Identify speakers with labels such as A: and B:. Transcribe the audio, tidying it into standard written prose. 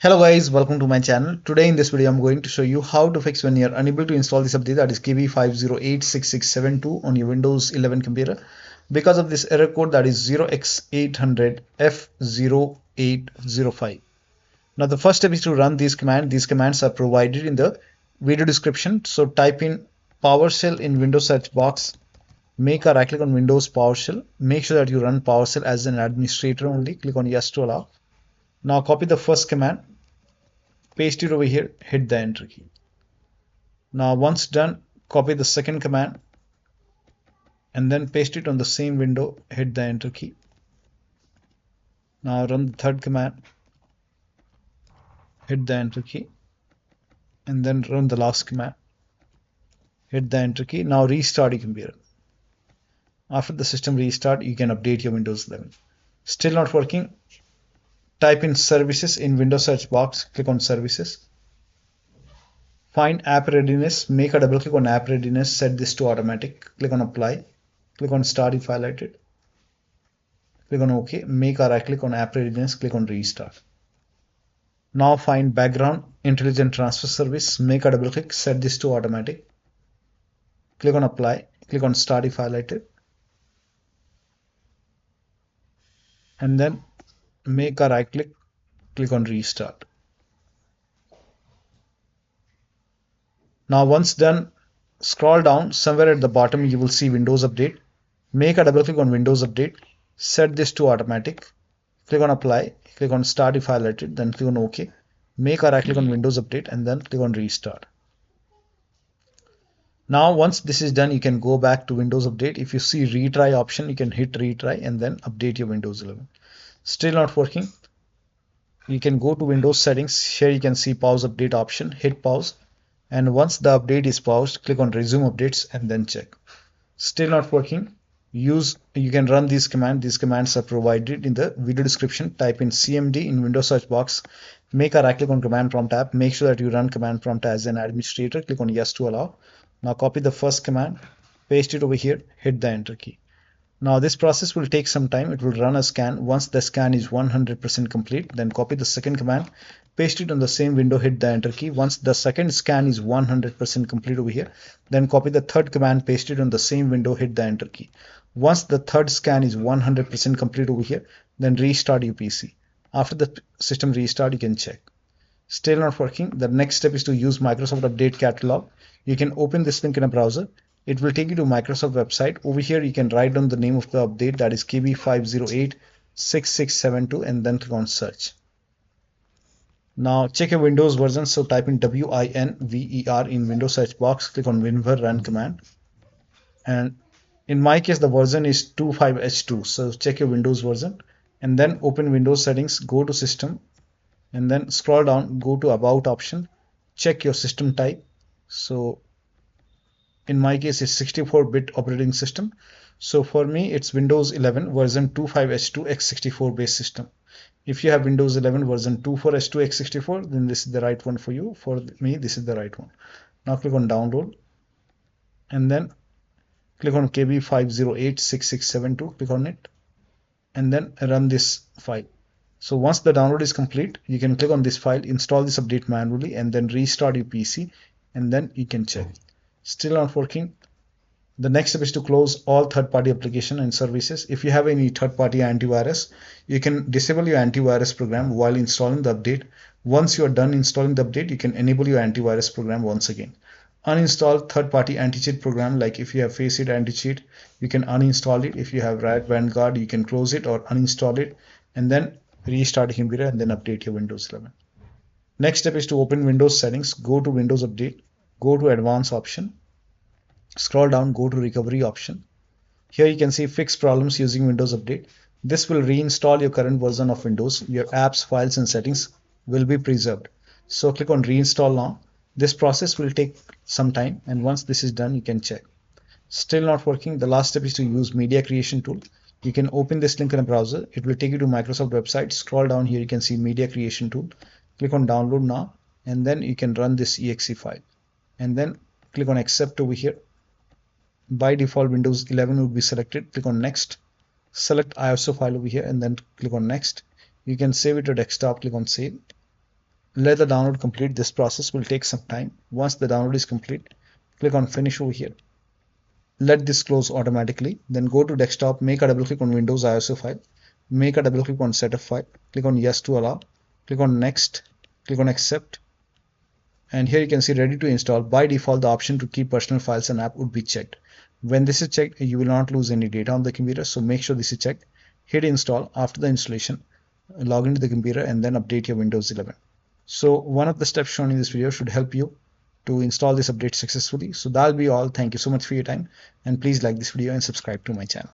A: Hello guys, welcome to my channel. Today in this video I'm going to show you how to fix when you're unable to install this update, that is KB5086672 on your Windows 11 computer because of this error code, that is 0x800f0805. Now the first step is to run these commands. These commands are provided in the video description. So type in PowerShell in Windows search box, make a right click on Windows PowerShell, make sure that you run PowerShell as an administrator only, click on yes to allow. Now copy the first command, paste it over here, hit the enter key. Now once done, copy the second command and then paste it on the same window, hit the enter key. Now run the third command, hit the enter key, and then run the last command, hit the enter key. Now restart your computer. After the system restart, you can update your Windows 11. Still not working, type in services in Windows search box, click on services, find app readiness, make a double click on app readiness, set this to automatic, click on apply, click on start if highlighted, click on OK, make a right click on app readiness, click on restart. Now find background intelligent transfer service, make a double click, set this to automatic, click on apply, click on start if highlighted, and then make a right click, click on restart. Now once done, scroll down, somewhere at the bottom you will see Windows Update. Make a double click on Windows Update, set this to automatic, click on apply, click on start if highlighted, then click on OK, make a right click on Windows Update and then click on restart. Now once this is done, you can go back to Windows Update. If you see retry option, you can hit retry and then update your Windows 11. Still not working, you can go to Windows settings. Here you can see pause update option, hit pause, and once the update is paused, click on resume updates and then check. Still not working, you can run these commands. These commands are provided in the video description. Type in cmd in Windows search box, make a right click on command prompt tab, make sure that you run command prompt as an administrator, click on yes to allow. Now copy the first command, paste it over here, hit the enter key. Now this process will take some time. It will run a scan. Once the scan is 100% complete, then copy the second command, paste it on the same window, hit the enter key. Once the second scan is 100% complete over here, then copy the third command, paste it on the same window, hit the enter key. Once the third scan is 100% complete over here, then restart your PC. After the system restart, you can check. Still not working, the next step is to use Microsoft Update Catalog. You can open this link in a browser. It will take you to Microsoft website. Over here you can write down the name of the update, that is KB5086672, and then click on search. Now check your Windows version, so type in WINVER in Windows search box, click on WinVer run command, and in my case the version is 25H2, so check your Windows version and then open Windows settings, go to system and then scroll down, go to about option, check your system type. So in my case it's 64-bit operating system, so for me it's Windows 11 version 25H2 x64 based system. If you have Windows 11 version 24H2 x64, then this is the right one for you. For me this is the right one. Now click on download and then click on KB5086672, click on it and then run this file. So once the download is complete, you can click on this file, install this update manually and then restart your PC and then you can check. Still not working, the next step is to close all third-party application and services. If you have any third-party antivirus, you can disable your antivirus program while installing the update. Once you are done installing the update, you can enable your antivirus program once again. Uninstall third-party anti-cheat program, like if you have Faceit anti-cheat, you can uninstall it. If you have Riot Vanguard, you can close it or uninstall it and then restart your computer and then update your Windows 11. Next step is to open Windows settings, go to Windows Update, go to Advanced option, scroll down, go to Recovery option. Here you can see Fix Problems using Windows Update. This will reinstall your current version of Windows. Your apps, files and settings will be preserved. So click on Reinstall now. This process will take some time and once this is done, you can check. Still not working, the last step is to use Media Creation tool. You can open this link in a browser. It will take you to Microsoft website. Scroll down here, you can see Media Creation tool. Click on Download now and then you can run this exe file and then click on Accept over here. By default Windows 11 will be selected. Click on Next, select ISO file over here and then click on Next. You can save it to desktop, click on Save Let the download complete. This process will take some time. Once the download is complete, click on finish over here. Let this close automatically. Then go to desktop, make a double click on Windows ISO file, make a double click on setup file, click on yes to allow, click on next, click on accept, and here you can see ready to install. By default, the option to keep personal files and app would be checked. When this is checked, you will not lose any data on the computer, so make sure this is checked. Hit install. After the installation, log into the computer and then update your Windows 11. So one of the steps shown in this video should help you to install this update successfully. So that'll be all. Thank you so much for your time, and please like this video and subscribe to my channel.